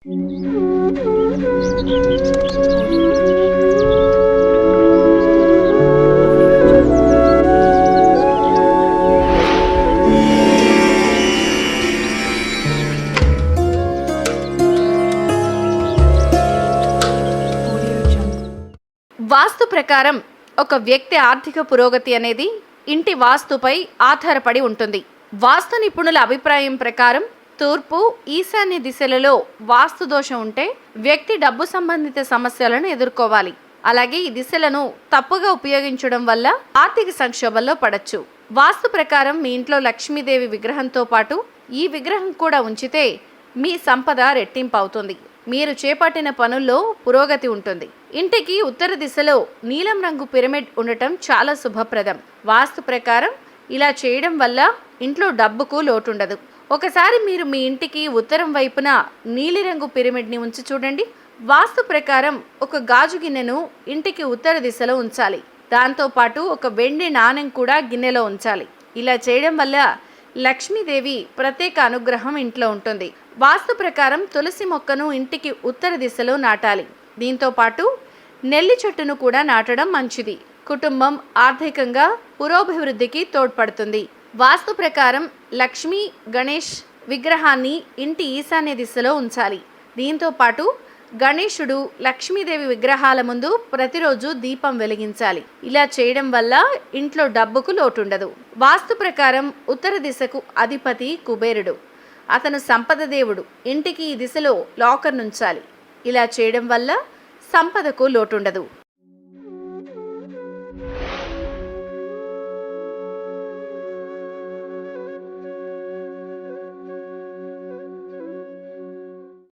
వాస్తు ప్రకారం ఒక వ్యక్తి ఆర్థిక పురోగతి అనేది ఇంటి వాస్తుపై ఆధారపడి ఉంటుంది. వాస్తు నిపుణుల అభిప్రాయం ప్రకారం తూర్పు, ఈశాన్య దిశలలో వాస్తు దోషం ఉంటే వ్యక్తి డబ్బు సంబంధిత సమస్యలను ఎదుర్కోవాలి. అలాగే ఈ దిశలను తప్పుగా ఉపయోగించడం వల్ల ఆర్థిక సంక్షోభంలో పడచ్చు. వాస్తు ప్రకారం మీ ఇంట్లో లక్ష్మీదేవి విగ్రహంతో పాటు ఈ విగ్రహం కూడా ఉంచితే మీ సంపద రెట్టింపు అవుతుంది. మీరు చేపట్టిన పనుల్లో పురోగతి ఉంటుంది. ఇంటికి ఉత్తర దిశలో నీలం రంగు పిరమిడ్ ఉండటం చాలా శుభప్రదం. వాస్తు ప్రకారం ఇలా చేయడం వల్ల ఇంట్లో డబ్బుకు లోటుండదు. ఒకసారి మీరు మీ ఇంటికి ఉత్తరం వైపున నీలిరంగు పిరమిడ్ని ఉంచి చూడండి. వాస్తు ప్రకారం ఒక గాజు గిన్నెను ఇంటికి ఉత్తర దిశలో ఉంచాలి. దాంతోపాటు ఒక వెండి నాణెం కూడా గిన్నెలో ఉంచాలి. ఇలా చేయడం వల్ల లక్ష్మీదేవి ప్రత్యేక అనుగ్రహం ఇంట్లో ఉంటుంది. వాస్తు ప్రకారం తులసి మొక్కను ఇంటికి ఉత్తర దిశలో నాటాలి. దీంతో పాటు నెల్లి చెట్టును కూడా నాటడం మంచిది. కుటుంబం ఆర్థికంగా పురోభివృద్ధికి తోడ్పడుతుంది. వాస్తు ప్రకారం లక్ష్మీ, గణేష్ విగ్రహాన్ని ఇంటి ఈశాన్య దిశలో ఉంచాలి. దీంతో పాటు గణేశుడు, లక్ష్మీదేవి విగ్రహాల ముందు ప్రతిరోజు దీపం వెలిగించాలి. ఇలా చేయడం వల్ల ఇంట్లో డబ్బుకు లోటుండదు. వాస్తు ప్రకారం ఉత్తర దిశకు అధిపతి కుబేరుడు. అతను సంపద దేవుడు. ఇంటికి ఈ దిశలో లాకర్ నుంచాలి. ఇలా చేయడం వల్ల సంపదకు లోటుండదు.